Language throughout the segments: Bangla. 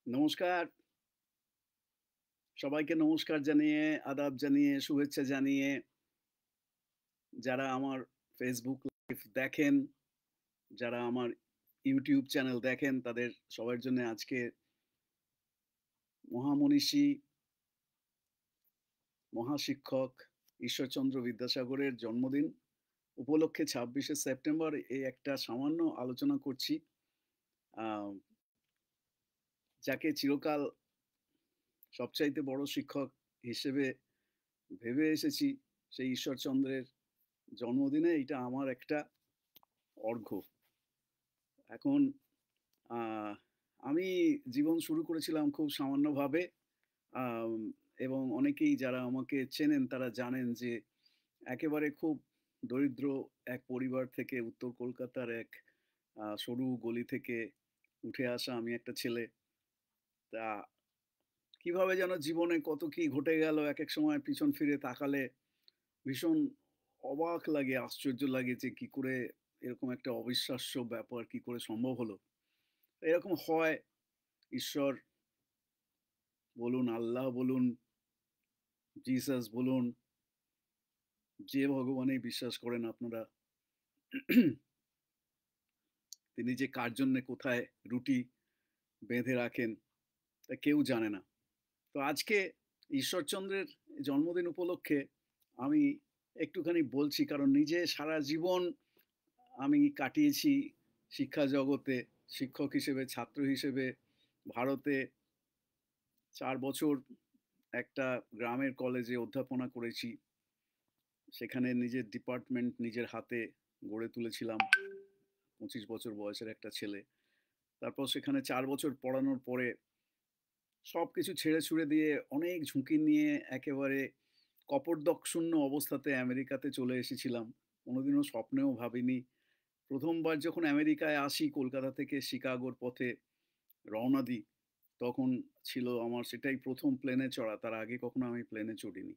নমস্কার। সবাইকে নমস্কার জানিয়ে, আদাব জানিয়ে, শুভেচ্ছা জানিয়ে যারা আমার Facebook লাইভ দেখেন, যারা আমার YouTube চ্যানেল দেখেন তাদের সবার জন্য আজকে মহামনীষী, মহাশিক্ষক ঈশ্বরচন্দ্র বিদ্যাসাগরের জন্মদিন উপলক্ষে ২৬শে সেপ্টেম্বর এই একটা সামান্য আলোচনা করছি। আ যাকে চিরকাল সবচাইতে বড় শিক্ষক হিসেবে ভেবে এসেছি, সেই ঈশ্বরচন্দ্রের জন্মদিনে এইটা আমার একটা অর্ঘ্য। এখন আ আমি জীবন শুরু করেছিলাম খুব সামান্যভাবে। আম এবং অনেকেই যারা আমাকে চেনেন তারা জানেন যে একেবারে খুব দরিদ্র এক পরিবার থেকে উত্তর কলকাতার এক সরু গলি থেকে উঠে আসা আমি একটা ছেলে। তা কিভাবে যেন জীবনে কত কি ঘটে গেল একেক সময় পিছন ফিরে তাকালে ভীষণ অবাক লাগে, আশ্চর্য লাগে যে কি করে এরকম একটা অবিশ্বাস্য ব্যাপার কি করে সম্ভব হলো? এরকম হয় ঈশ্বর বলুন, আল্লাহ বলুন, জিসাস বলুন, যে ভগবানেই বিশ্বাস করেন আপনারা, তিনি যে কার জন্যে কোথায় রুটি বেঁধে রাখেন তা কেউ জানে না। তো আজকে ঈশ্বরচন্দ্রের জন্মদিন উপলক্ষে আমি একটুখানি বলছি কারণ নিজে সারা জীবন আমি কাটিয়েছি শিক্ষা জগতে, শিক্ষক হিসেবে, ছাত্র হিসেবে ভারতে ৪ বছর একটা গ্রামের কলেজে অধ্যাপনা করেছি। সেখানে নিজের ডিপার্টমেন্ট নিজের হাতে গড়ে তুলেছিলাম। ২৫ বছর বয়সের একটা ছেলে। তারপর সেখানে ৪ বছর পড়ানোর পরে সবকিছু ছেড়ে ছুড়ে দিয়ে অনেক ঝুঁকি নিয়ে একেবারে কপর্দকশূন্য অবস্থাতে আমেরিকাতে চলে এসেছিলাম। কোনোদিনও স্বপ্নেও ভাবিনি। ১ম বার যখন আমেরিকায় আসি কলকাতা থেকে শিকাগোর পথে রওনা দিই, তখন ছিল আমার সেটাই ১ম প্লেনে চড়া। তার আগে কখনো আমি প্লেনে চড়িনি।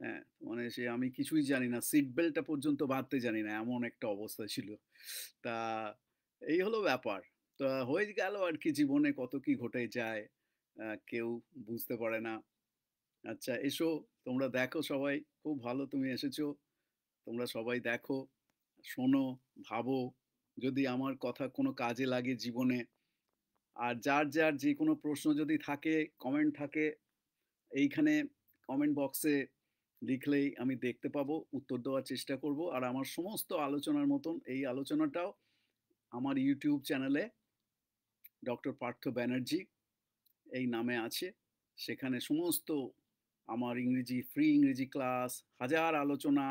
হ্যাঁ, মানে সে আমি কিছুই জানি না। সিট বেল্টটা পর্যন্ত বাঁধতে জানি না। এমন একটা অবস্থা ছিল। তা এই হলো ব্যাপার। তা হয়ে গেল আরকি জীবনে কত কি ঘটে যায়। কেউ বুঝতে পারে না। আচ্ছা এসো, তোমরা দেখো সবাই। খুব ভালো তুমি এসেছো। তোমরা সবাই দেখো, শোনো, ভাবো। যদি আমার কথা কোনো কাজে লাগে জীবনে আর যার যেকোনো প্রশ্ন যদি থাকে, কমেন্ট থাকে এইখানে কমেন্ট বক্সে লিখলেই আমি দেখতে পাবো, উত্তর দেওয়ার চেষ্টা করব। আর আমার সমস্ত আলোচনার মতন এই আলোচনাটাও আমার YouTube চ্যানেলে ডক্টর পার্থ ব্যানার্জী এই নামে আছে। সেখানে সমস্ত আমার ফ্রি ইংরেজি ক্লাস, হাজার আলোচনা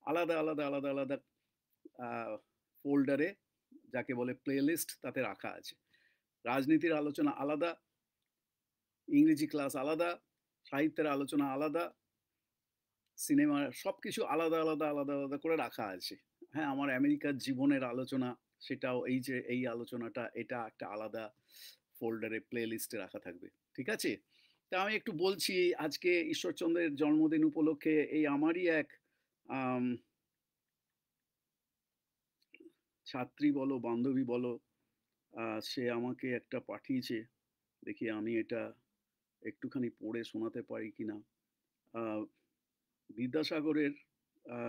আলাদা আ ফোল্ডারে যাকে বলে প্লেলিস্ট তাতে রাখা আছে। রাজনীতির আলোচনা আলাদা, ইংরেজি ক্লাস আলাদা, সাহিত্যের আলোচনা আলাদা, সিনেমার সবকিছু আলাদা করে রাখা আছে। হ্যাঁ, আমার আমেরিকার জীবনের আলোচনা সেটাও এই যে এই আলোচনাটা এটা একটা আলাদা ফোল্ডারে প্লেলিস্টে রাখা থাকবে। ঠিক আছে? তা আমি একটু বলছি আজকে ঈশ্বরচন্দ্রের জন্মদিন উপলক্ষে এই আমারই এক আম ছাত্রী বলো, বান্ধবী বলো, সে আমাকে একটা পাঠিয়েছে। দেখি আমি এটা একটুখানি পড়ে শোনাতে পারি কিনা। আ বিদ্যাসাগরের আ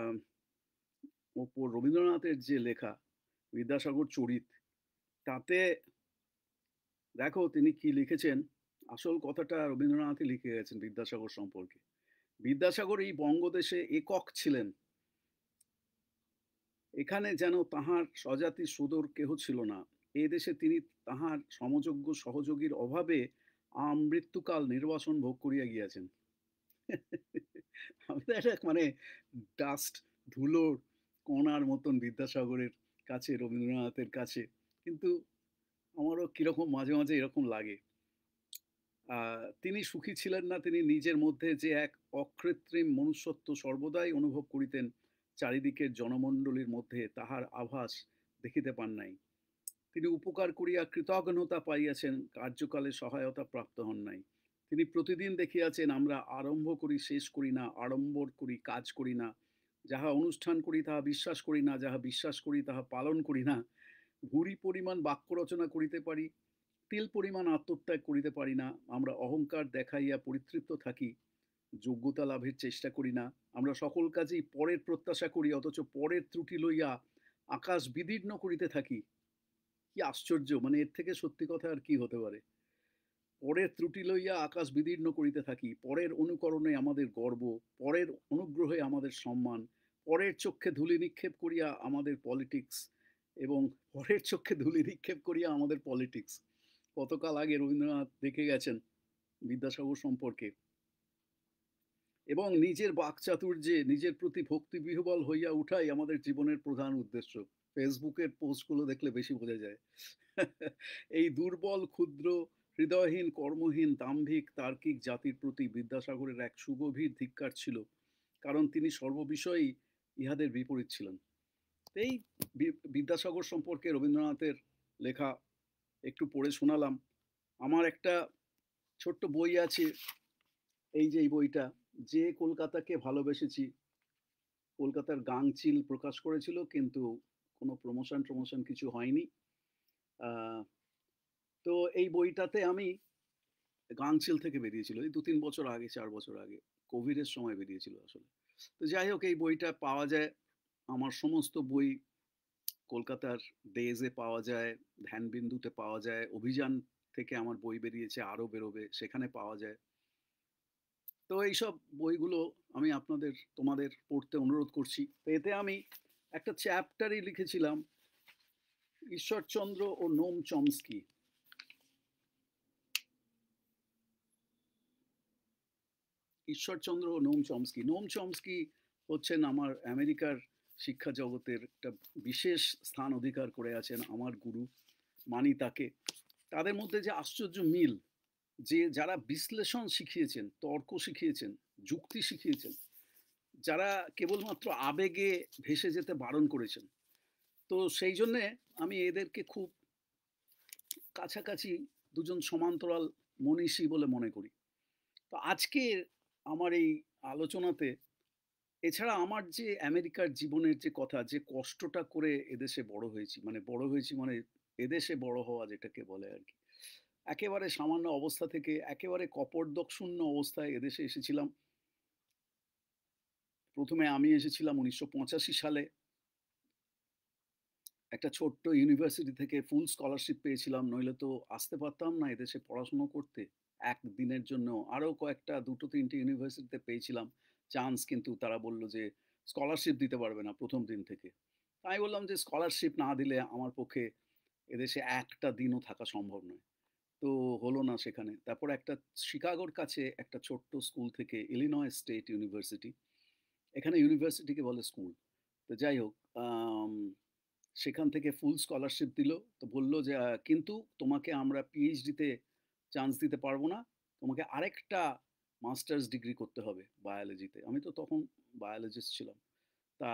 ওপর রবীন্দ্রনাথের যে লেখা 'বিদ্যাসাগর চরিত' তাতে দেখো তিনি কি লিখেছেন। আসল কথাটা রবীন্দ্রনাথই লিখে গেছেন বিদ্যাসাগর সম্পর্কে। বিদ্যাসাগর এই বঙ্গদেশে একক ছিলেন। এখানে যেন তাঁহার স্বজাতি সুদূর কেহ ছিল না। এদেশে তিনি তাঁহার সমযোগ্য সহযোগীর অভাবে আমৃত্যুকাল নির্বাসন ভোগ করিয়া গিয়াছেন। আমি তো একটা মানে ডাস্ট ধুলোর কণার মতন বিদ্যাসাগরের কাছে, রবীন্দ্রনাথের কাছে। কিন্তু আমারও কিরকম মাঝে এরকম লাগে। আ তিনি সুখী ছিলেন না, তিনি নিজের মধ্যে যে এক অকৃত্রিম মনুষ্যত্ব সর্বদাই অনুভব করিতেন, চারিদিকের জনমণ্ডলীর মধ্যে তাহার আভাস দেখিতে পান নাই। তিনি উপকার করিয়া কৃতঘ্নতা পাইয়াছেন, কার্যকালে সহায়তা প্রাপ্ত হন নাই। তিনি প্রতিদিন দেখিয়াছেন আমরা আরম্ভ করি শেষ করি না, আড়ম্বর করি কাজ করি না। যাহা অনুষ্ঠান করি তাহা বিশ্বাস করি না, যাহা বিশ্বাস করি তাহা পালন করি না। ভুরি পরিমাণ বাক্য রচনা করিতে পারি, তিল পরিমাণ আত্মত্যাগ করিতে পারি না। আমরা অহংকার দেখাইয়া পরিতৃপ্ত থাকি। যোগ্যতা লাভের চেষ্টা করি না। আমরা সকল কাজেই পরের প্রত্যাশা করি, অথচ পরের ত্রুটি লইয়া আকাশ বিদীর্ণ করিতে থাকি। কি আশ্চর্য! মানে এর থেকে সত্যি কথা আর কি হতে পারে? পরের ত্রুটি লইয়া আকাশ বিদীর্ণ করিতে থাকি। পরের অনুকরণে আমাদের গর্ব, পরের অনুগ্রহে আমাদের সম্মান, পরের চক্ষে ধূলি নিক্ষেপ করিয়া আমাদের পলিটিক্স এবং পরের চক্ষে ধূলি নিক্ষেপ করিয়া আমাদের পলিটিক্স। কতকাল আগে রবীন্দ্রনাথ দেখে গেছেন বিদ্যাসাগর সম্পর্কে। এবং নিজের বাকচাতুর্যে নিজের প্রতি ভক্তিবিহ্বল হইয়া উঠাই আমাদের জীবনের প্রধান উদ্দেশ্য। ফেসবুকের পোস্টগুলো দেখলে বেশি বোঝা যায়। এই দুর্বল, ক্ষুদ্র, হৃদয়হীন, কর্মহীন, দাম্ভিক, তার্কিক জাতির প্রতি বিদ্যাসাগরের এক সুগভীর ধিক্কার ছিল। কারণ তিনি সর্ববিষয়েই ইহাদের বিপরীত ছিলেন। এই বিদ্যাসাগর সম্পর্কে রবীন্দ্রনাথের লেখা একটু পড়ে শোনালাম। আমার একটা ছোট্ট বই আছে, এই যে এই বইটা, যে কলকাতাকে ভালোবেসেছি, কলকাতার গাংচিল প্রকাশ করেছিল, কিন্তু কোনো প্রমোশন কিছু হয়নি। তো এই বইটাতে আমি, গাংচিল থেকে বেরিয়েছিল এই ২-৩ বছর আগে, ৪ বছর আগে। কোভিডের সময় বেরিয়েছিল আসলে। তো যাই হোক, এই বইটা পাওয়া যায়। আমার সমস্ত বই কলকাতার ডেজে পাওয়া যায়, ধ্যানবিন্দুতে পাওয়া যায়, অভিযান থেকে আমার বই বেরিয়েছে, আরো বেরোবে, সেখানে পাওয়া যায়। তো এইসব বইগুলো আমি তোমাদের পড়তে অনুরোধ করছি। তো এতে আমি একটা চ্যাপ্টারই লিখেছিলাম, ঈশ্বরচন্দ্র ও নোম চমস্কি। ঈশ্বরচন্দ্র ও নোম চমস্কি। নোম চমস্কি হচ্ছেন আমার আমেরিকার শিক্ষা জগতের একটা বিশেষ স্থান অধিকার করে আছেন, আমার গুরু, মানি তাকে। তাদের মধ্যে যে আশ্চর্য মিল, যে যারা বিশ্লেষণ শিখিয়েছেন, তর্ক শিখিয়েছেন, যুক্তি শিখিয়েছেন, যারা কেবলমাত্র আবেগে ভেসে যেতে বারণ করেছেন। তো সেই জন্যে আমি এদেরকে খুব কাছাকাছি দুজন সমান্তরাল মনীষী বলে মনে করি। তো আজকে আমার এই আলোচনাতে, এছাড়া আমার যে আমেরিকার জীবনের যে কথা, যে কষ্টটা করে এদেশে বড় হয়েছি, মানে বড় হয়েছি মানে এদেশে বড় হওয়া যেটাকে বলে আর কি। একেবারে সামান্য অবস্থা থেকে একেবারে কপর্দকশূন্য অবস্থায় এদেশে এসেছিলাম। প্রথমে আমি এসেছিলাম ১৯৮৫ সালে। একটা ছোট্ট ইউনিভার্সিটি থেকে ফুল স্কলারশিপ পেয়েছিলাম, নইলে তো আসতে পারতাম না এদেশে পড়াশুনো করতে এক দিনের জন্য। আরও কয়েকটা ২-৩টে ইউনিভার্সিটিতে পেয়েছিলাম চান্স, কিন্তু তারা বলল যে স্কলারশিপ দিতে পারবে না প্রথম দিন থেকে। আমি বললাম যে স্কলারশিপ না দিলে আমার পক্ষে এদেশে একটা দিনও থাকা সম্ভব নয়। তো হলো না সেখানে। তারপর একটা শিকাগোর কাছে একটা ছোট্ট স্কুল থেকে, ইলিনয় স্টেট ইউনিভার্সিটি, এখানে ইউনিভার্সিটিকে বলে স্কুল। তো যাই হোক, আম সেখান থেকে ফুল স্কলারশিপ দিল। তো বলল যে, কিন্তু তোমাকে আমরা পিএইচডিতে চান্স দিতে পারব না। তোমাকে আরেকটা মাস্টার্স ডিগ্রি করতে হবে বায়োলজিতে।" আমি তো তখন বায়োলজিস্ট ছিলাম। তা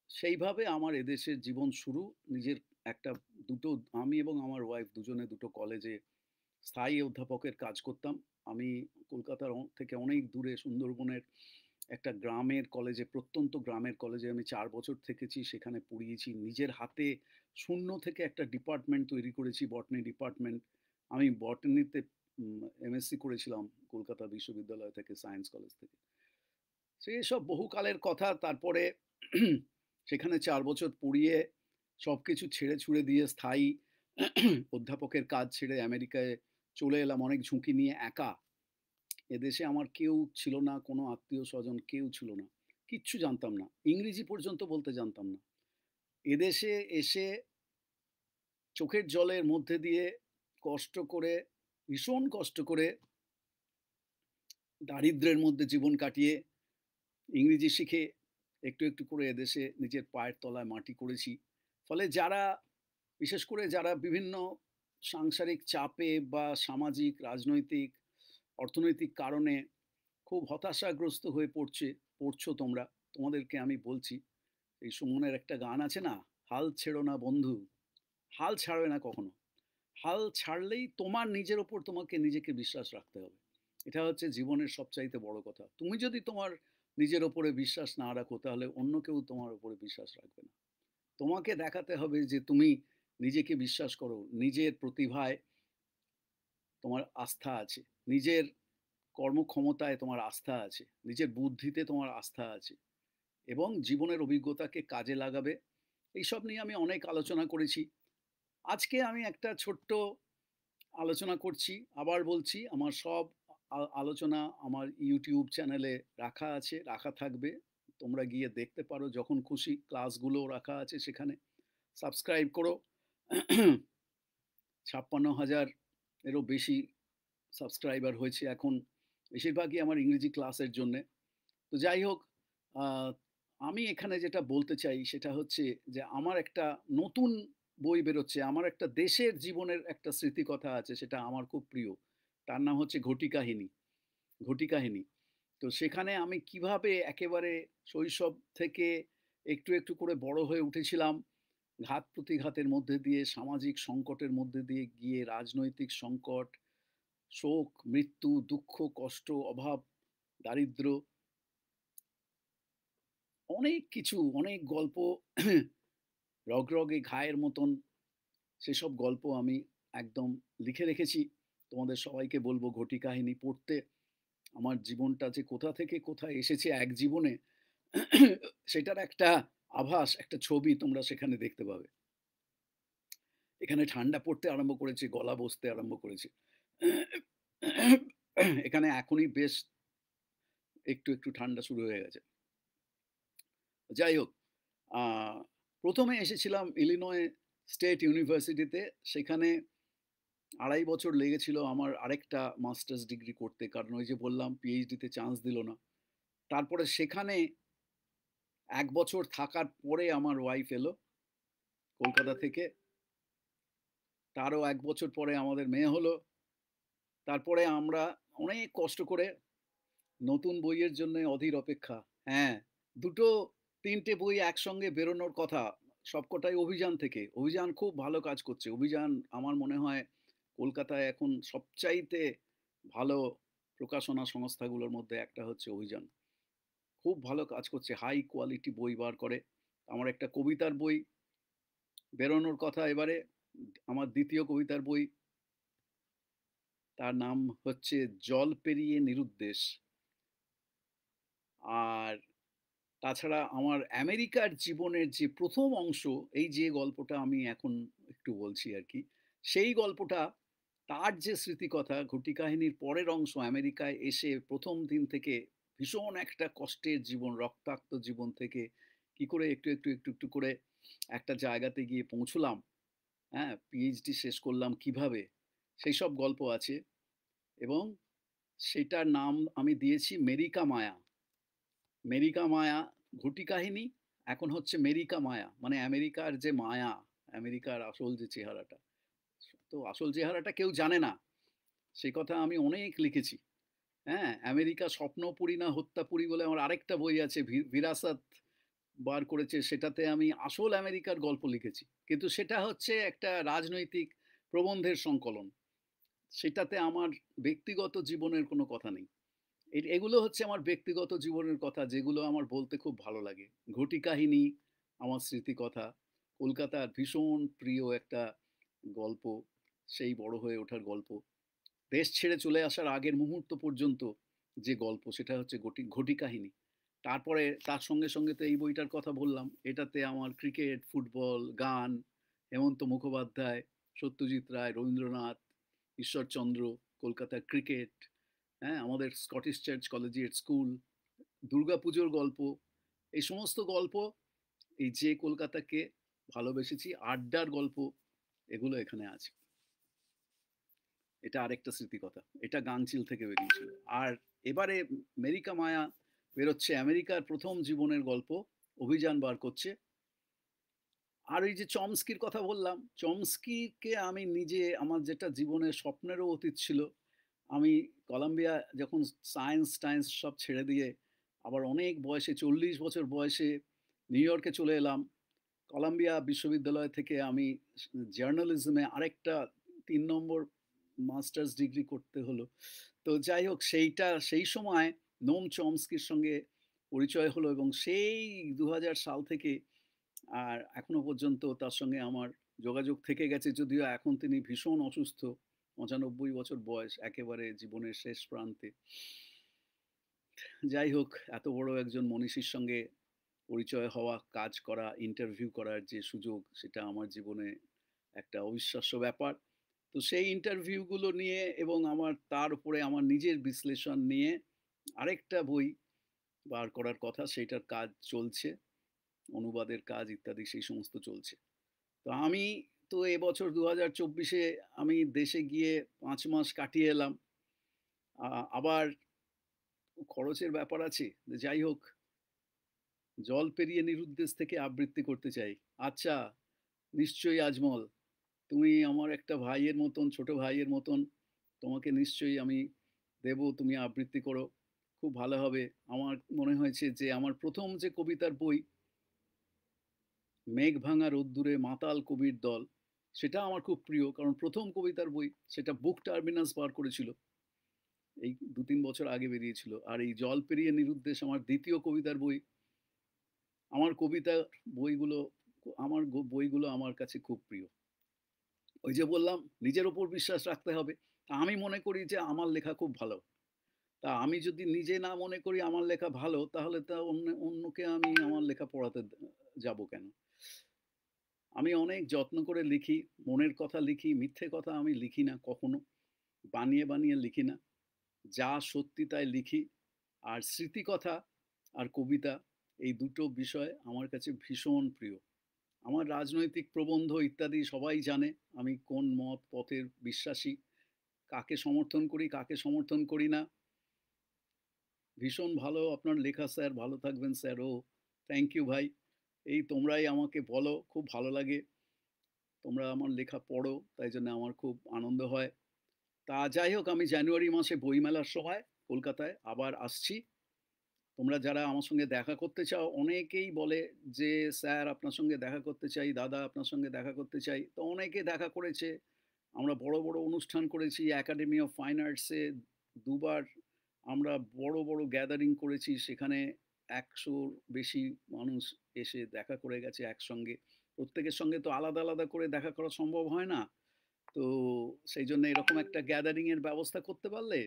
সেইভাবে আমার এদেশের জীবন শুরু। নিজের একটা, দুটো, আমি এবং আমার ওয়াইফ দুজনে দুটো কলেজে স্থায়ী অধ্যাপকের কাজ করতাম। আমি কলকাতার থেকে অনেক দূরে সুন্দরবনের একটা গ্রামের কলেজে, প্রত্যন্ত গ্রামের কলেজে আমি ৪ বছর থেকেছি। সেখানে পড়িয়েছি। নিজের হাতে শূন্য থেকে একটা ডিপার্টমেন্ট তৈরি করেছি, বটনি ডিপার্টমেন্ট। আমি বটানিতে এমএসসি করেছিলাম কলকাতা বিশ্ববিদ্যালয় থেকে, সায়েন্স কলেজ থেকে। সেসব বহুকালের কথা। তারপরে সেখানে ৪ বছর পড়িয়ে সবকিছু ছেড়ে ছুড়ে দিয়ে স্থায়ী অধ্যাপকের কাজ ছেড়ে আমেরিকায় চলে এলাম অনেক ঝুঁকি নিয়ে, একা। এদেশে আমার কেউ ছিল না, কোনো আত্মীয়-স্বজন কেউ ছিল না। কিচ্ছু জানতাম না। ইংরেজি পর্যন্ত বলতে জানতাম না। এদেশে এসে চোখের জলের মধ্যে দিয়ে কষ্ট করে, ভীষণ কষ্ট করে, দারিদ্র্যের মধ্যে জীবন কাটিয়ে, ইংরেজি শিখে একটু করে এদেশে নিজের পায়ের তলায় মাটি করেছি। ফলে যারা, বিশেষ করে যারা বিভিন্ন সাংসারিক চাপে বা সামাজিক, রাজনৈতিক, অর্থনৈতিক কারণে খুব হতাশাগ্রস্ত হয়ে পড়ছো তোমরা, তোমাদেরকে আমি বলছি, এই সুমনের একটা গান আছে না? হাল ছেড়ো না বন্ধু, হাল ছাড়বে না কখনো। হাল ছাড়লেই তোমার নিজের ওপর তোমাকে নিজেকে বিশ্বাস রাখতে হবে। এটা হচ্ছে জীবনের সবচাইতে বড় কথা। তুমি যদি তোমার নিজের ওপরে বিশ্বাস না রাখো, তাহলে অন্য কেউ তোমার উপরে বিশ্বাস রাখবে না। তোমাকে দেখাতে হবে যে তুমি নিজেকে বিশ্বাস করো, নিজের প্রতিভায়, তোমার আস্থা আছে, নিজের কর্মক্ষমতায় তোমার আস্থা আছে, নিজের বুদ্ধিতে তোমার আস্থা আছে এবং জীবনের অভিজ্ঞতাকে কাজে লাগাবে। এইসব নিয়ে আমি অনেক আলোচনা করেছি। আজকে আমি একটা ছোট্ট আলোচনা করছি। আবার বলছি, আমার সব আলোচনা আমার YouTube চ্যানেলে রাখা আছে, রাখা থাকবে। তোমরা গিয়ে দেখতে পারো যখন খুশি, ক্লাসগুলোও রাখা আছে সেখানে। সাবস্ক্রাইব করো। ৫৬,০০০ এরও বেশি সাবস্ক্রাইবার হয়েছে এখন। বেশিরভাগই আমার ইংরেজি ক্লাসের জন্যে। তো যাই হোক, আ আমি এখানে যেটা বলতে চাই সেটা হচ্ছে যে আমার একটা নতুন বই বেরোচ্ছে। আমার একটা দেশের জীবনের একটা স্মৃতিকথা আছে, সেটা আমার খুব প্রিয়। তার নাম হচ্ছে 'ঘটি কাহিনী'। 'ঘটি কাহিনী'। তো সেখানে আমি কিভাবে একেবারে শৈশব থেকে একটু, একটু করে বড় হয়ে উঠেছিলাম। ঘাত-প্রতিঘাতের মধ্যে দিয়ে, সামাজিক সংকটের মধ্যে দিয়ে গিয়ে, রাজনৈতিক সংকট, শোক, মৃত্যু, দুঃখ, কষ্ট, অভাব, দারিদ্র্য, অনেক কিছু, অনেক গল্প, রগরগে ঘায়ের মতন সেসব গল্প আমি একদম লিখে রেখেছি। তোমাদের সবাইকে বলব ঘটি কাহিনী পড়তে। আমার জীবনটা যে কোথা থেকে কোথায় এসেছে এক জীবনে, সেটার একটা আভাস, একটা ছবি তোমরা সেখানে দেখতে পাবে। এখানে ঠান্ডা পড়তে আরম্ভ করেছে, গলা বসতে আরম্ভ করেছে। এখানে এখনই বেশ একটু, একটু ঠান্ডা শুরু হয়ে গেছে। যাই হোক, আ ১ম এ এসেছিলাম ইলিনয় স্টেট ইউনিভার্সিটিতে। সেখানে ২.৫ বছর লেগেছিল আমার আরেকটা মাস্টার্স ডিগ্রি করতে। কারণ ওই যে বললাম পিএইচডি তে চান্স দিল না। তারপরে সেখানে ১ বছর থাকার পরে আমার ওয়াইফ এলো কলকাতা থেকে। তারও ১ বছর পরে আমাদের মেয়ে হলো। তারপরে আমরা অনেক কষ্ট করে নতুন বইয়ের জন্যে অধীর অপেক্ষা। হ্যাঁ, ২ টো ৩ টে বই একসঙ্গে বেরোনোর কথা। সবকটাই অভিযান থেকে। অভিযান খুব ভালো কাজ করছে। অভিযান আমার মনে হয় কলকাতায় এখন সবচাইতে ভালো প্রকাশনা সংস্থাগুলোর মধ্যে একটা হচ্ছে অভিযান। খুব ভালো কাজ করছে। হাই কোয়ালিটি বই বার করে। আমার একটা কবিতার বই বেরোনোর কথা এবারে। আমার ২য় কবিতার বই। তার নাম হচ্ছে 'জল পেরিয়ে নিরুদ্দেশ'। আর তাছাড়া আমার আমেরিকার জীবনের যে ১ম অংশ, এই যে গল্পটা আমি এখন একটু বলছি আরকি। সেই গল্পটা, তার যে স্মৃতিকথা, ঘটি কাহিনীর পরের অংশ, আমেরিকায় এসে ১ম দিন থেকে ভীষণ একটা কষ্টের জীবন, রক্তাক্ত জীবন থেকে কি করে একটু, একটু, একটু, একটু করে একটা জায়গাতে গিয়ে পৌঁছলাম, হ্যাঁ? পিএইচডি শেষ করলাম কিভাবে, সেইসব গল্প আছে এবং সেটার নাম আমি দিয়েছি 'মেরিকা মায়া'। 'মেরিকা মায়া' ঘটি কাহিনী, এখন হচ্ছে 'মেরিকা মায়া'। মানে আমেরিকার যে মায়া, আমেরিকার আসল যে চেহারাটা। তো আসল চেহারাটা কেউ জানে না। সে কথা আমি অনেক লিখেছি। হ্যাঁ? 'আমেরিকা স্বপ্নপুরী না হত্যাপুরী' বলে আমার আরেকটা বই আছে, 'ভিরাসাত' বার করেছে। সেটাতে আমি আসল আমেরিকার গল্প লিখেছি। কিন্তু সেটা হচ্ছে একটা রাজনৈতিক প্রবন্ধের সংকলন। সেটাতে আমার ব্যক্তিগত জীবনের কোনো কথা নেই। এগুলো হচ্ছে আমার ব্যক্তিগত জীবনের কথা, যেগুলো আমার বলতে খুব ভালো লাগে। ঘটি কাহিনী, আমার স্মৃতিকথা, কলকাতার ভীষণ প্রিয় একটা গল্প, সেই বড় হয়ে ওঠার গল্প। দেশ ছেড়ে চলে আসার আগের মুহূর্ত পর্যন্ত যে গল্প, সেটা হচ্ছে ঘটি ঘটি কাহিনী। তারপরে তার সঙ্গে, সঙ্গে তো এই বইটার কথা বললাম। এটাতে আমার ক্রিকেট, ফুটবল, গান, হেমন্ত মুখোপাধ্যায়, সত্যজিৎ রায়, রবীন্দ্রনাথ, ঈশ্বরচন্দ্র, কলকাতার ক্রিকেট, হ্যাঁ? আমাদের স্কটিশ চার্চ কলেজিয়েট স্কুল, দুর্গাপুজোর গল্প, এই সমস্ত গল্প, এই যে কলকাতাকে ভালোবেসেছি, আড্ডার গল্প, এগুলো এখানে আছে। এটা আরেকটা স্মৃতিকথা। এটা গাংচিল থেকে বেরিয়েছিল। আর এবারে 'মেরিকা মায়া' বেরোচ্ছে। আমেরিকার ১ম জীবনের গল্প। অভিযান বার করছে। আর ওই যে চমস্কির কথা বললাম, চমস্কিকে আমি নিজে, আমার যেটা জীবনের স্বপ্নেরও অতীত ছিল। আমি কলাম্বিয়া যখন সায়েন্স-টায়েন্স সব ছেড়ে দিয়ে আবার অনেক বয়সে, ৪০ বছর বয়সে নিউ ইয়র্কে চলে এলাম। কলাম্বিয়া বিশ্ববিদ্যালয় থেকে আমি জার্নালিজমে আরেকটা ৩ নম্বর মাস্টার্স ডিগ্রি করতে হলো। তো যাই হোক, সেই সময় নোম চমস্কির সঙ্গে পরিচয় হলো এবং সেই ২০০০ সাল থেকে আর এখনো পর্যন্ত তার সঙ্গে আমার যোগাযোগ থেকে গেছে, যদিও এখন তিনি ভীষণ অসুস্থ, ৯৫ বছর বয়স, একেবারে জীবনের শেষ প্রান্তে। যাই হোক, এত বড় একজন মনীষীর সঙ্গে পরিচয় হওয়া, কাজ করা, ইন্টারভিউ করার যে সুযোগ, সেটা আমার জীবনে একটা অবিশ্বাস্য ব্যাপার। তো সেই ইন্টারভিউগুলো নিয়ে এবং তার উপরে আমার নিজের বিশ্লেষণ নিয়ে আরেকটা বই বার করার কথা, সেইটার কাজ চলছে। অনুবাদের কাজ ইত্যাদি সেই সমস্ত চলছে। তো আমি তো এবছর ২০২৪ এ আমি দেশে গিয়ে ৫ মাস কাটিয়ে এলাম। আবার খরচের ব্যাপার আছে। যাই হোক, জল পেরিয়ে নিরুদ্দেশ থেকে আবৃত্তি করতে চাই। আচ্ছা, নিশ্চয়ই আজমল, তুমি আমার একটা ভাইয়ের মতন, ছোট ভাইয়ের মতন। তোমাকে নিশ্চয়ই আমি দেব, তুমি আবৃত্তি করো। খুব ভালো হবে। আমার মনে হয়েছে যে আমার ১ম যে কবিতার বই, 'মেঘ ভাঙা রোদ্দুরে মাতাল কবির দল', সেটা আমার খুব প্রিয়। কারণ ১ম কবিতার বই, সেটা বুক টার্মিনাস বার করেছিল। এই ২-৩ বছর আগে বেরিয়েছিল। আর এই 'জল পেরিয়ে নিরুদ্দেশ' আমার ২য় কবিতার বই। আমার কবিতার বইগুলো বইগুলো আমার কাছে খুব প্রিয়। ওই যে বললাম, নিজের উপর বিশ্বাস রাখতে হবে। তা আমি মনে করি যে আমার লেখা খুব ভালো। তা আমি যদি নিজে না মনে করি আমার লেখা ভালো, তাহলে তা অন্যকে আমি আমার লেখা পড়াতে যাবো কেন? আমি অনেক যত্ন করে লিখি, মনের কথা লিখি, মিথ্যে কথা আমি লিখি না কখনো। বানিয়ে লিখি না। যা সত্যি তাই লিখি। আর স্মৃতিকথা আর কবিতা, এই দুটো বিষয় আমার কাছে ভীষণ প্রিয়। আমার রাজনৈতিক প্রবন্ধ ইত্যাদি সবাই জানে আমি কোন মত পথের বিশ্বাসী, কাকে সমর্থন করি, কাকে সমর্থন করি না। ভীষণ ভালো আপনার লেখা স্যার, ভালো থাকবেন স্যার। ও থ্যাংক ইউ ভাই। এই তোমরাই আমাকে বলো, খুব ভালো লাগে। তোমরা আমার লেখা পড়ো, তাই জন্য আমার খুব আনন্দ হয়। তা যাই হোক, আমি জানুয়ারি মাসে বইমেলার সময় কলকাতায় আবার আসছি। তোমরা যারা আমার সঙ্গে দেখা করতে চাও, অনেকেই বলে যে, "স্যার আপনার সঙ্গে দেখা করতে চাই, দাদা আপনার সঙ্গে দেখা করতে চাই।" তো অনেকে দেখা করেছে। আমরা বড় অনুষ্ঠান করেছি। একাডেমি অফ ফাইন আর্টসে ২ বার আমরা বড় গ্যাদারিং করেছি। সেখানে ১০০ র বেশি মানুষ এসে দেখা করে গেছে একসঙ্গে। প্রত্যেকের সঙ্গে তো আলাদা করে দেখা করা সম্ভব হয় না। তো সেইজন্য এরকম একটা গ্যাদারিং এর ব্যবস্থা করতে পারলে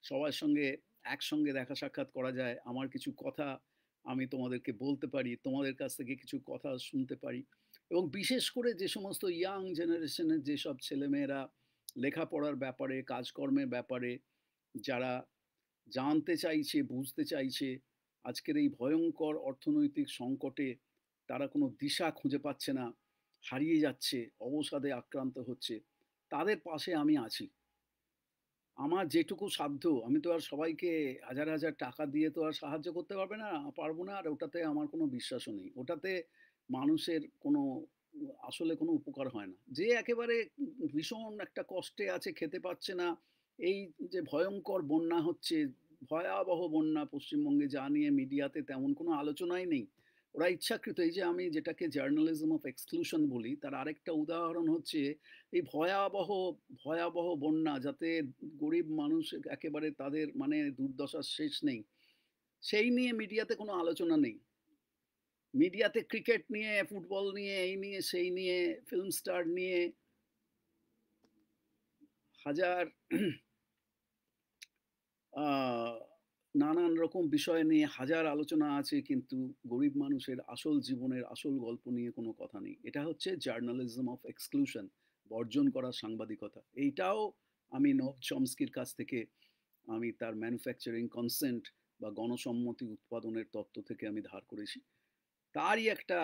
সবার সঙ্গে একসঙ্গে দেখা সাক্ষাৎ করা যায়। আমার কিছু কথা আমি তোমাদেরকে বলতে পারি। তোমাদের কাছ থেকে কিছু কথা শুনতে পারি। এবং বিশেষ করে যে সমস্ত ইয়াং জেনারেশন এর যেসব ছেলেমেয়েরা লেখাপড়ার ব্যাপারে, কাজকর্মের ব্যাপারে যারা জানতে চাইছে, বুঝতে চাইছে, আজকের এই ভয়ঙ্কর অর্থনৈতিক সংকটে তারা কোনো দিশা খুঁজে পাচ্ছে না, হারিয়ে যাচ্ছে, অবসাদে আক্রান্ত হচ্ছে, তাদের পাশে আমি আছি। আমার যেটুকু সাধ্য, আমি তো আর সবাইকে হাজার টাকা দিয়ে তো আর সাহায্য করতে পারবো না। আর ওটাতে আমার কোনো বিশ্বাসও নেই। ওটাতে মানুষের কোনো আসলে কোনো উপকার হয় না। যে একেবারে ভীষণ একটা কষ্টে আছে, খেতে পাচ্ছে না, এই যে ভয়ঙ্কর বন্যা হচ্ছে, ভয়াবহ বন্যা পশ্চিমবঙ্গে, যা নিয়ে মিডিয়াতে তেমন কোনো আলোচনাই নেই। ওরা ইচ্ছাকৃত, এই যে আমি যেটাকে জার্নালিজম অফ এক্সক্লুশন বলি, তার আরেকটা উদাহরণ হচ্ছে এই ভয়াবহ বন্যা, যাতে গরিব মানুষ একেবারে তাদের মানে দুর্দশার শেষ নেই। সেই নিয়ে মিডিয়াতে কোনো আলোচনা নেই। মিডিয়াতে ক্রিকেট নিয়ে, ফুটবল নিয়ে, এই নিয়ে, সেই নিয়ে, ফিল্ম স্টার নিয়ে হাজার আ নানান রকম বিষয় নিয়ে হাজার আলোচনা আছে, কিন্তু গরিব মানুষের আসল জীবনের আসল গল্প নিয়ে কোনো কথা নেই। এটা হচ্ছে জার্নালিজম অফ এক্সক্লুশন, বর্জন করা সাংবাদিকতা। এইটাও আমি নোম চমস্কির কাছ থেকে আমি তার ম্যানুফ্যাকচারিং কনসেন্ট বা গণসম্মতি উৎপাদনের তত্ত্ব থেকে আমি ধার করেছি। তারই একটা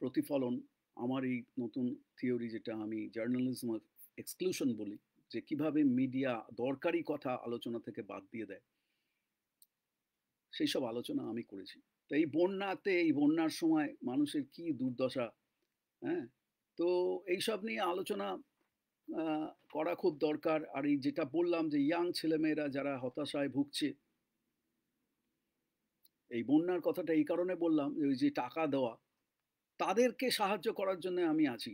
প্রতিফলন আমার এই নতুন থিওরি, যেটা আমি জার্নালিজম অফ এক্সক্লুশন বলি, যে কিভাবে মিডিয়া দরকারি কথা আলোচনা থেকে বাদ দিয়ে দেয়। সেইসব আলোচনা আমি করেছি। তো এই বন্যার সময় মানুষের কি দুর্দশা, হ্যাঁ? তো এইসব নিয়ে আলোচনা আ করা খুব দরকার। আর এই যেটা বললাম যে ইয়াং ছেলেমেয়েরা যারা হতাশায় ভুগছে, এই বন্যার কথাটা এই কারণে বললাম যে ওই যে টাকা দেওয়া, তাদেরকে সাহায্য করার জন্য আমি আছি।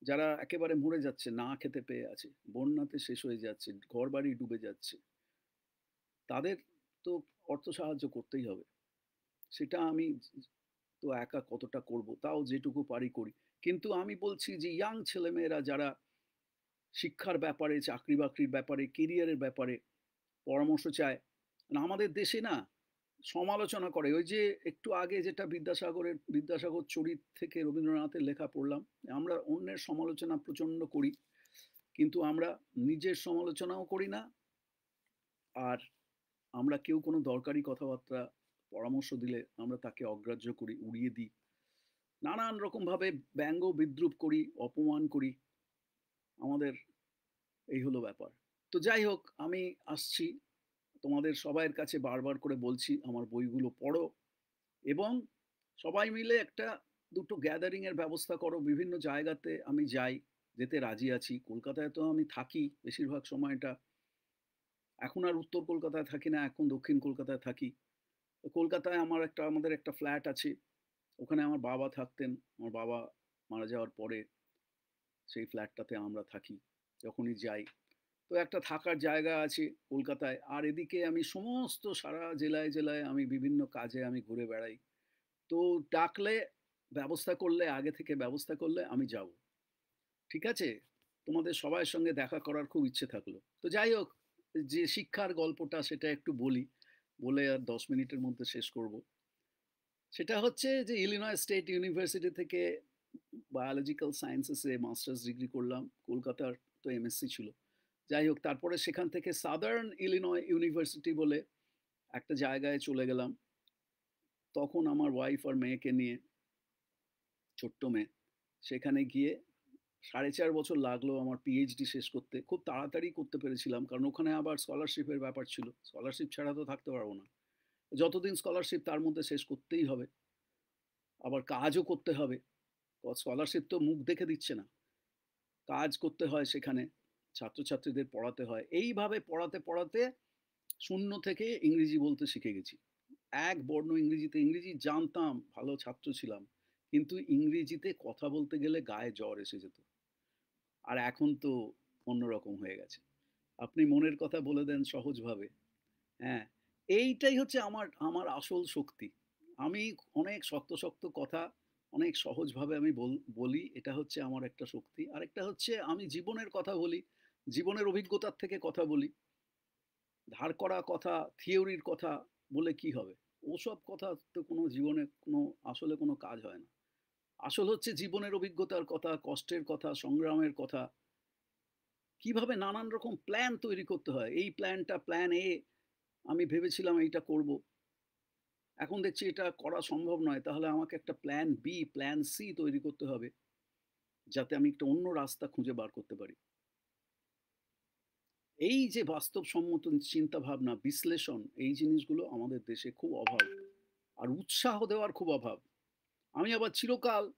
যারা একেবারে মরে যাচ্ছে, না খেতে পেয়ে আছে, বন্যাতে শেষ হয়ে যাচ্ছে, ঘরবাড়ি ডুবে যাচ্ছে। তাদের তো অর্থ সাহায্য করতেই হবে। সেটা আমি তো একা কতটা করব? তাও যেটুকু পারি করি। কিন্তু আমি বলছি যে ইয়াং ছেলেমেয়েরা যারা শিক্ষার ব্যাপারে, চাকরি-বাকরির ব্যাপারে, কেরিয়ারের ব্যাপারে পরামর্শ চায়। না আমাদের দেশে না সমালোচনা করে। ওই যে একটু আগে যেটা বিদ্যাসাগর চরিত থেকে রবীন্দ্রনাথের লেখা পড়লাম। আমরা অন্যের সমালোচনা প্রচণ্ড করি। কিন্তু আমরা নিজের সমালোচনাও করি না। আর আমরা কেউ কোনো দরকারি কথাবার্তা পরামর্শ দিলে আমরা তাকে অগ্রাহ্য করি, উড়িয়ে দিই। নানান রকমভাবে ব্যঙ্গ বিদ্রূপ করি, অপমান করি। আমাদের এই হলো ব্যাপার। তো যাই হোক আমি আসছি তোমাদের সবাইয়ের কাছে বারবার করে বলছি আমার বইগুলো পড়ো এবং সবাই মিলে একটা দুটো গ্যাদারিং এর ব্যবস্থা করো। বিভিন্ন জায়গাতে আমি যাই, যেতে রাজি আছি। কলকাতায় তো আমি থাকি বেশিরভাগ সময়টা। এখন আর উত্তর কলকাতায় থাকি না, এখন দক্ষিণ কলকাতায় থাকি। তো কলকাতায় আমাদের একটা ফ্ল্যাট আছে। ওখানে আমার বাবা থাকতেন। আমার বাবা মারা যাওয়ার পরে সেই ফ্ল্যাটটাতে আমরা থাকি। যখনই যাই। তো একটা থাকার জায়গা আছে কলকাতায়। আর এদিকে আমি সমস্ত সারা জেলায় আমি বিভিন্ন কাজে আমি ঘুরে বেড়াই। তো ডাকলে ব্যবস্থা করলে আগে থেকে ব্যবস্থা করলে আমি যাব। ঠিক আছে? তোমাদের সবার সঙ্গে দেখা করার খুব ইচ্ছে থাকলো। তো যাই হোক, যে শিক্ষার গল্পটা সেটা একটু বলি। বলে আর ১০ মিনিটের মধ্যে শেষ করব। সেটা হচ্ছে যে ইলিনয় স্টেট ইউনিভার্সিটি থেকে বায়োলজিক্যাল সায়েন্সেস এ মাস্টার্স ডিগ্রি করলাম। কলকাতার তো এমএসসি ছিল। যাই হোক তারপরে সেখান থেকে সাদার্ন ইলিনয় ইউনিভার্সিটি বলে একটা জায়গায় চলে গেলাম। তখন আমার ওয়াইফ আর মেয়েকে নিয়ে, ছোট্ট মেয়ে। সেখানে গিয়ে ৪.৫ বছর লাগলো আমার পিএইচডি শেষ করতে। খুব তাড়াতাড়ি করতে পেরেছিলাম। কারণ ওখানে আবার স্কলারশিপের ব্যাপার ছিল। স্কলারশিপ ছাড়া তো থাকতে পারব না। যতদিন স্কলারশিপ তার মধ্যে শেষ করতেই হবে। আবার কাজও করতে হবে। স্কলারশিপ তো মুখ দেখে দিচ্ছে না। কাজ করতে হয় সেখানে। ছাত্রছাত্রীদের পড়াতে হয়। এইভাবে পড়াতে ০ থেকে ইংরেজি বলতে শিখে গেছি। এক বর্ণ ইংরেজিতে, ইংরেজি জানতাম, ভালো ছাত্র ছিলাম। কিন্তু ইংরেজিতে কথা বলতে গেলে গায়ে জ্বর এসে যেত। আর এখন তো অন্যরকম হয়ে গেছে। আপনি মনের কথা বলে দেন সহজভাবে। হ্যাঁ, এইটাই হচ্ছে আমার আমার আসল শক্তি। আমি অনেক শক্ত কথা অনেক সহজভাবে আমি বলি। এটা হচ্ছে আমার একটা শক্তি। আরেকটা হচ্ছে আমি জীবনের কথা বলি। জীবনের অভিজ্ঞতার থেকে কথা বলি। ধার করা কথা, থিওরির কথা বলে কি হবে? ওসব কথা তো কোনো জীবনে কোনো আসলে কোনো কাজ হয় না। আসল হচ্ছে জীবনের অভিজ্ঞতার কথা, কষ্টের কথা, সংগ্রামের কথা। কিভাবে নানান রকম প্ল্যান তৈরি করতে হয়। এই প্ল্যানটা প্ল্যান এ আমি ভেবেছিলাম এইটা করব। এখন দেখছি এটা করা সম্ভব নয়। তাহলে আমাকে একটা প্ল্যান বি, প্ল্যান সি তৈরি করতে হবে। যাতে আমি একটা অন্য রাস্তা খুঁজে বার করতে পারি। এই যে বাস্তবসম্মত চিন্তাভাবনা, বিশ্লেষণ এই জিনিসগুলো আমাদের দেশে খুব অভাব। আর উৎসাহ দেওয়ার খুব অভাব। আমি আবার চিরকাল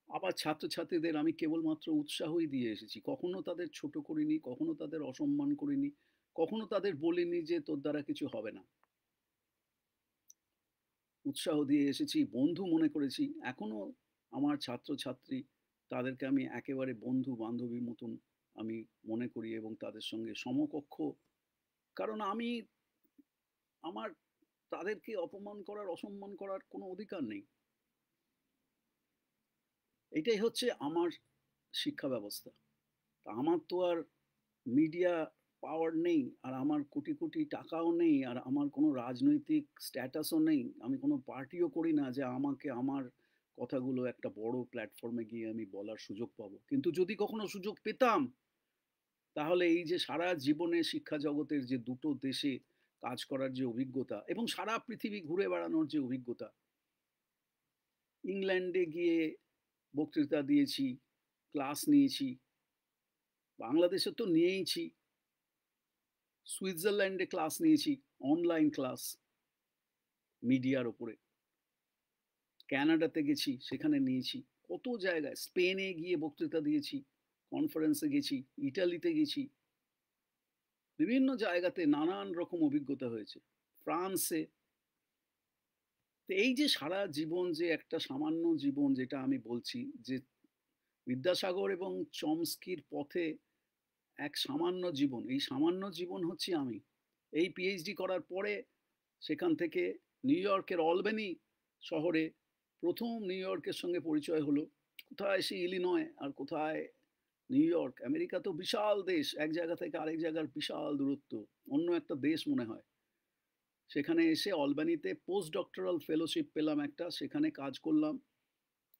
আবার ছাত্রছাত্রীদের আমি কেবলমাত্র উৎসাহই দিয়ে এসেছি। কখনো তাদের ছোট করিনি, কখনো তাদের অসম্মান করিনি, কখনো তাদের বলিনি যে তোর দ্বারা কিছু হবে না। উৎসাহ দিয়ে এসেছি, বন্ধু মনে করেছি। এখনো আমার ছাত্রছাত্রী তাদেরকে আমি একেবারে বন্ধু-বান্ধবীর মতন আমি মনে করি এবং তাদের সঙ্গে সমকক্ষ। কারণ আমি আমার তাদেরকে অপমান করার, অসম্মান করার কোনো অধিকার নেই। এটাই হচ্ছে আমার শিক্ষা ব্যবস্থা। তা আমার তো আর মিডিয়া পাওয়ার নেই, আর আমার কোটি টাকাও নেই, আর আমার কোনো রাজনৈতিক স্ট্যাটাসও নেই। আমি কোনো পার্টিও করি না যে আমাকে আমার কথাগুলো একটা বড় প্ল্যাটফর্মে গিয়ে আমি বলার সুযোগ পাবো। কিন্তু যদি কখনো সুযোগ পেতাম, তাহলে এই যে সারা জীবনে শিক্ষা জগতের যে দুটো দেশে কাজ করার যে অভিজ্ঞতা এবং সারা পৃথিবী ঘুরে বেড়ানোর যে অভিজ্ঞতা, ইংল্যান্ডে গিয়ে বক্তৃতা দিয়েছি, ক্লাস নিয়েছি, বাংলাদেশে তো নিয়েইছি, সুইজারল্যান্ডে ক্লাস নিয়েছি, অনলাইন ক্লাস মিডিয়ার ওপরে। কানাডাতে গেছি, সেখানে নিয়েছি। কত জায়গায় স্পেনে গিয়ে বক্তৃতা দিয়েছি, কনফারেন্সে গেছি, ইটালিতে গেছি। বিভিন্ন জায়গাতে নানান রকম অভিজ্ঞতা হয়েছে। ফ্রান্সে। তো এই যে সারা জীবন যে একটা সামান্য জীবন যেটা আমি বলছি যে বিদ্যাসাগর এবং চমস্কির পথে এক সামান্য জীবন। এই সামান্য জীবন হচ্ছি আমি। এই পিএইচডি করার পরে সেখান থেকে নিউ ইয়র্কের অলবেনি শহরে ১ম নিউ ইয়র্কের সঙ্গে পরিচয় হলো। কোথায় সেই ইলিনয় আর কোথায় নিউ ইয়র্ক, আমেরিকা তো বিশাল দেশ। এক জায়গা থেকে আরেক জায়গার বিশাল দূরত্ব। অন্য একটা দেশ মনে হয়। সেখানে এসে অলবানিতে পোস্ট ডক্টরাল ফেলোশিপ পেলাম একটা, সেখানে কাজ করলাম।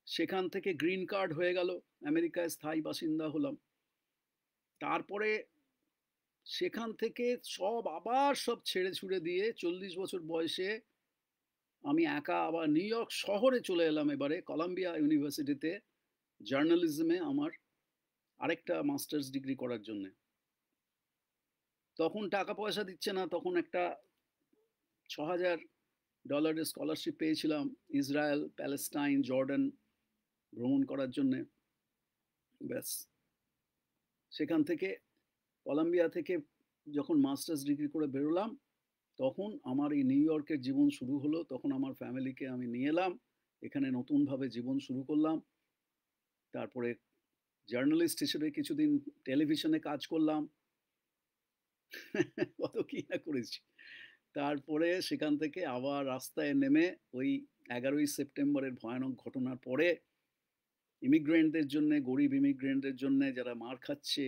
সেখান থেকে গ্রিন কার্ড হয়ে গেল। আমেরিকায় স্থায়ী বাসিন্দা হলাম। তারপরে সেখান থেকে আবার সব ছেড়ে ছুড়ে দিয়ে ৪০ বছর বয়সে আমি একা আবার নিউ ইয়র্ক শহরে চলে এলাম এবারে কলাম্বিয়া ইউনিভার্সিটিতে জার্নালিজমে আমার আরেকটা মাস্টার্স ডিগ্রি করার জন্যে। তখন টাকা পয়সা দিচ্ছে না। তখন একটা $৬,০০০ স্কলারশিপ পেয়েছিলাম ইসরায়েল, প্যালেস্টাইন, জর্ডান ভ্রমণ করার জন্যে। ব্যাস সেখান থেকে কলাম্বিয়া থেকে যখন মাস্টার্স ডিগ্রি করে বেরোলাম, তখন আমার এই নিউ ইয়র্কের জীবন শুরু হলো। তখন আমার ফ্যামিলিকে আমি নিয়ে এলাম। এখানে নতুনভাবে জীবন শুরু করলাম। তারপরে জার্নালিস্ট হিসেবে কিছুদিন টেলিভিশনে কাজ করলাম। কত কি না করেছি। তারপরে সেখান থেকে আবার রাস্তায় নেমে ওই ১১ই সেপ্টেম্বরের ভয়ানক ঘটনার পরে ইমিগ্রেন্টদের জন্যে, গরিব ইমিগ্রেন্টদের জন্যে যারা মার খাচ্ছে,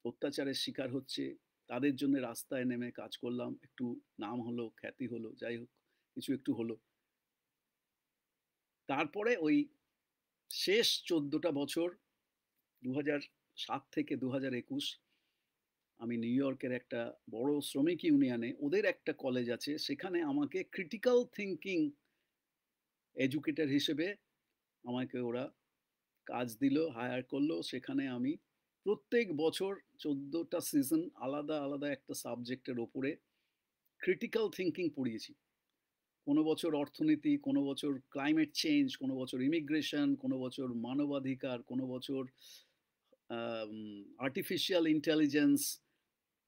অত্যাচারের শিকার হচ্ছে, তাদের জন্যে রাস্তায় নেমে কাজ করলাম। একটু নাম হলো, খ্যাতি হলো, যাই হোক কিছু একটু হলো। তারপরে ওই শেষ ১৪টা বছর ২০০৭ থেকে ২০২১ আমি নিউ ইয়র্কের একটা বড় শ্রমিক ইউনিয়নে ওদের একটা কলেজ আছে, সেখানে আমাকে ক্রিটিক্যাল থিংকিং এডুকেটর হিসেবে আমাকে ওরা কাজ দিল, হায়ার করলো। সেখানে আমি প্রত্যেক বছর ১৪টা সিজন আলাদা, আলাদা একটা সাবজেক্টের ওপরে ক্রিটিক্যাল থিংকিং পড়িয়েছি। কোনো বছর অর্থনীতি, কোনো বছর ক্লাইমেট চেঞ্জ, কোনো বছর ইমিগ্রেশন, কোনো বছর মানবাধিকার, কোনো বছর আর্টিফিশিয়াল ইন্টেলিজেন্স।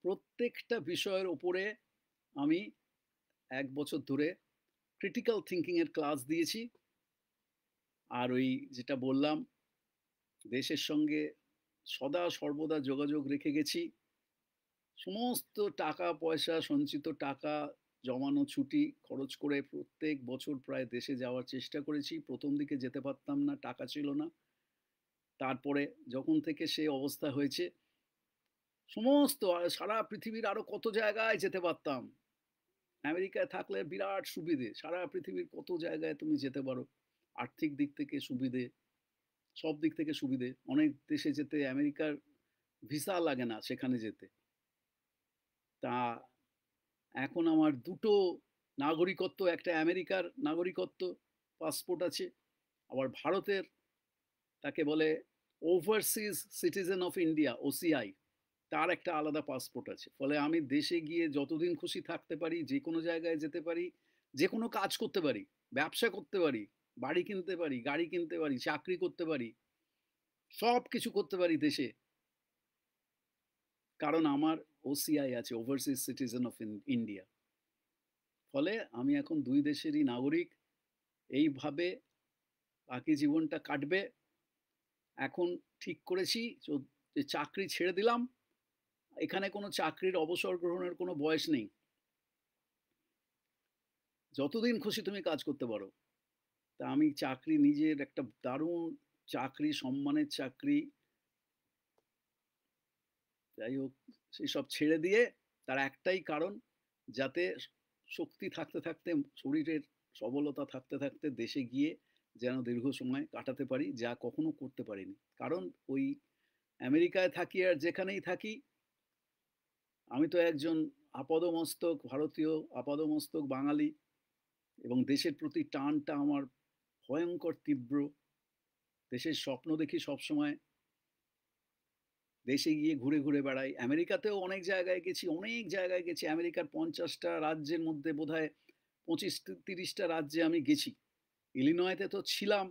প্রত্যেকটা বিষয়ের ওপরে আমি ১ বছর ধরে ক্রিটিক্যাল থিংকিং এর ক্লাস দিয়েছি। আর ওই যেটা বললাম, দেশের সঙ্গে সদা সর্বদা যোগাযোগ রেখে গেছি। সমস্ত টাকা পয়সা, সঞ্চিত টাকা, জমানো ছুটি খরচ করে প্রত্যেক বছর প্রায় দেশে যাওয়ার চেষ্টা করেছি। ১ম দিকে যেতে পারতাম না, টাকা ছিল না। তারপরে যখন থেকে সে অবস্থা হয়েছে, সমস্ত সারা পৃথিবীর আরো কত জায়গায় যেতে পারতাম। আমেরিকায় থাকলে বিরাট সুবিধে। সারা পৃথিবীর কত জায়গায় তুমি যেতে পারো। আর্থিক দিক থেকে সুবিধে, সব দিক থেকে সুবিধে। অনেক দেশে যেতে আমেরিকার ভিসা লাগে না সেখানে যেতে। তা এখন আমার ২ টো নাগরিকত্ব, একটা আমেরিকার নাগরিকত্ব পাসপোর্ট আছে। আবার ভারতের তাকে বলে overseas citizen of India OCI, তার একটা আলাদা পাসপোর্ট আছে। ফলে আমি দেশে গিয়ে যতদিন খুশি থাকতে পারি, যেকোনো জায়গায় যেতে পারি, যেকোনো কাজ করতে পারি, ব্যবসা করতে পারি, বাড়ি কিনতে পারি, গাড়ি কিনতে পারি, চাকরি করতে পারি, সবকিছু করতে পারি দেশে। কারণ আমার ওসিআই আছে, ওভারসিজ সিটিজেন অফ ইন্ডিয়া। ফলে আমি এখন ২ দেশেরই নাগরিক। এইভাবে বাকি জীবনটা কাটবে। এখন ঠিক করেছি যে চাকরি ছেড়ে দিলাম। এখানে কোনো চাকরির অবসর গ্রহণের কোনো বয়স নেই। যতদিন খুশি তুমি কাজ করতে পারো। তা আমি চাকরি নিজের একটা দারুণ চাকরি, সম্মানের চাকরি, যাই হোক সেসব ছেড়ে দিয়ে তার একটাই কারণ, যাতে শক্তি থাকতে, থাকতে শরীরের সবলতা থাকতে, থাকতে দেশে গিয়ে যেন দীর্ঘ সময় কাটাতে পারি, যা কখনো করতে পারিনি। কারণ ওই আমেরিকায় থাকি আর যেখানেই থাকি, আমি তো একজন আপাদমস্তক ভারতীয়, আপাদমস্তক বাঙালি, এবং দেশের প্রতি টানটা আমার ভয়ঙ্কর তীব্র। দেশের স্বপ্ন দেখি সবসময়। দেশে গিয়ে ঘুরে, ঘুরে বেড়াই। আমেরিকাতেও অনেক জায়গায় গেছি, অনেক জায়গায় গেছি। আমেরিকার ৫০টা রাজ্যের মধ্যে বোধহয় ২৫-৩০টা রাজ্যে আমি গেছি। ইলিনয়তে তো ছিলাম।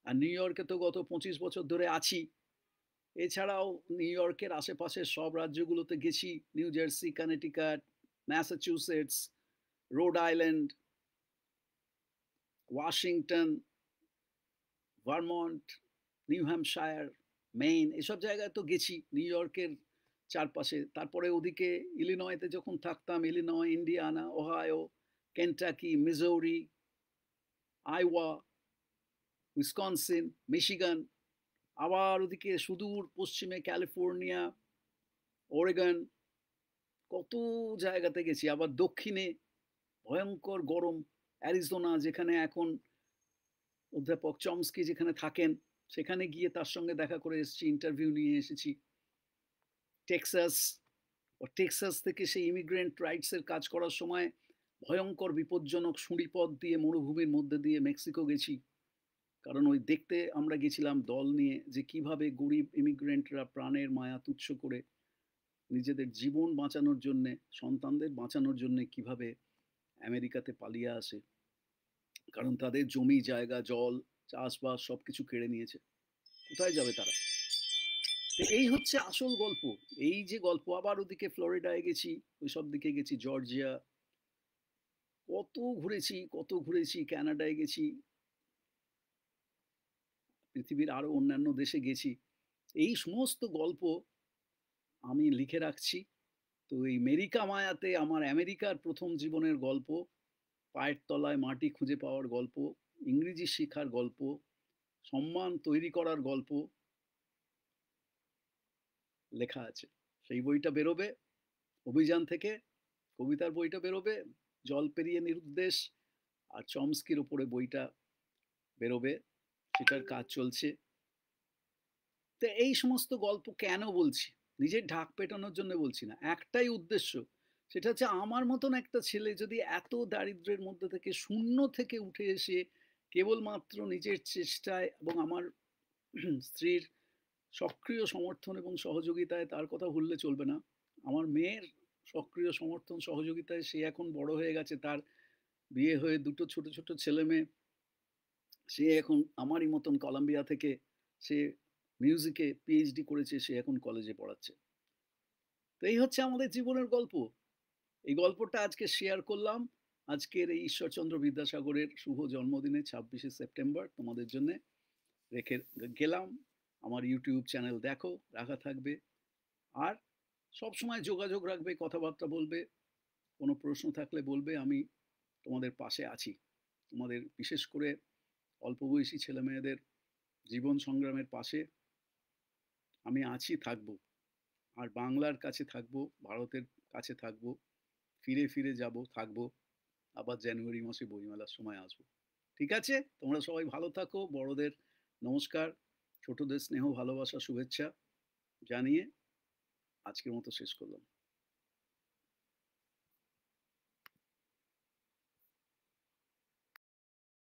আর নিউ ইয়র্কে তো গত ২৫ বছর ধরে আছি। এছাড়াও নিউ ইয়র্কের আশেপাশের সব রাজ্যগুলোতে গেছি। New jersey, Connecticut, Massachusetts, road island, Washington, Vermont, new Hampshire, main, এসব জায়গায় তো গেছি নিউ ইয়র্কের চারপাশে। তারপরে ওদিকে ইলিনয়তে যখন থাকতাম, Illinois, Indiana, Ohio, Kentucky, Missouri, আইওয়া, Wisconsin, Michigan, আবার ওদিকে সুদূর পশ্চিমে ক্যালিফোর্নিয়া, ওরেগন কত জায়গাতে গেছি। আবার দক্ষিণে ভয়ঙ্কর গরম অ্যারিজোনা যেখানে এখন অধ্যাপক চমস্কি যেখানে থাকেন, সেখানে গিয়ে তার সঙ্গে দেখা করে এসেছি, ইন্টারভিউ নিয়ে এসেছি। টেক্সাস, টেক্সাস থেকে সেই ইমিগ্রেন্ট রাইটস এর কাজ করার সময় ভয়ঙ্কর বিপজ্জনক সুড়িপথ দিয়ে মরুভূমির মধ্যে দিয়ে মেক্সিকো গেছি। কারণ ওই দেখতে আমরা গেছিলাম দল নিয়ে যে কিভাবে গরিব ইমিগ্রেন্টরা প্রাণের মায়া তুচ্ছ করে নিজেদের জীবন বাঁচানোর জন্যে, সন্তানদের বাঁচানোর জন্যে কিভাবে আমেরিকাতে পালিয়ে আসে। কারণ তাদের জমি জায়গা, জল, চাষবাস সবকিছু কেড়ে নিয়েছে। কোথায় যাবে তারা? তো এই হচ্ছে আসল গল্প। এই যে গল্প আবার ওদিকে ফ্লোরিডায় গেছি, ওইসব দিকে গেছি, জর্জিয়া, কত ঘুরেছি, কানাডায় গেছি, পৃথিবীর আরো অন্যান্য দেশে গেছি। এই সমস্ত গল্প আমি লিখে রাখছি। তো এই মেরিকা মায়াতে আমার আমেরিকার ১ম জীবনের গল্প, পায়ের তলায় মাটি খুঁজে পাওয়ার গল্প, ইংরেজি শেখার গল্প, সম্মান তৈরি করার গল্প লেখা আছে। সেই বইটা বেরোবে অভিযান থেকে, কবিতার বইটা বেরোবে, জল পেরিয়ে নিরুদ্দেশ, আর চমস্কির উপরে বইটা বেরোবে, সেটার কাজ চলছে। তো এই সমস্ত গল্প কেন বলছি? নিজের ঢাক পেটানোর জন্য বলছি না। একটাই উদ্দেশ্য। সেটা হচ্ছে আমার মতন একটা ছেলে যদি এত দারিদ্র্যের মধ্যে থেকে শূন্য থেকে উঠে এসে কেবলমাত্র নিজের চেষ্টায় এবং আমার স্ত্রীর সক্রিয় সমর্থন এবং সহযোগিতায়, তার কথা ভুললে চলবে না। আমার মেয়ের সক্রিয় সমর্থন সহযোগিতায় সে এখন বড় হয়ে গেছে। তার বিয়ে হয়ে ২ টো ছোট ছেলেমেয়ে। সে এখন আমারই মতন কলাম্বিয়া থেকে সে মিউজিকে পিএইচডি করেছে। সে এখন কলেজে পড়াচ্ছে। তো এই হচ্ছে আমাদের জীবনের গল্প। এই গল্পটা আজকে শেয়ার করলাম। আজকের এই ঈশ্বরচন্দ্র বিদ্যাসাগরের শুভ জন্মদিনে ২৬শে সেপ্টেম্বর তোমাদের জন্যে রেখে গেলাম। আমার ইউটিউব চ্যানেল দেখো, রাখা থাকবে। আর সবসময় যোগাযোগ রাখবে, কথাবার্তা বলবে। কোনো প্রশ্ন থাকলে বলবে, আমি তোমাদের পাশে আছি। তোমাদের বিশেষ করে অল্প বয়সী ছেলেমেয়েদের জীবন সংগ্রামের পাশে আমি আছি, থাকবো। আর বাংলার কাছে থাকবো, ভারতের কাছে থাকবো। ফিরে যাবো, থাকবো। আবার জানুয়ারি মাসে বইমেলার সময় আসবো। ঠিক আছে? তোমরা সবাই ভালো থাকো। বড়দের নমস্কার, ছোটদের স্নেহ, ভালোবাসা, শুভেচ্ছা জানিয়ে আজকের মতো শেষ করলাম।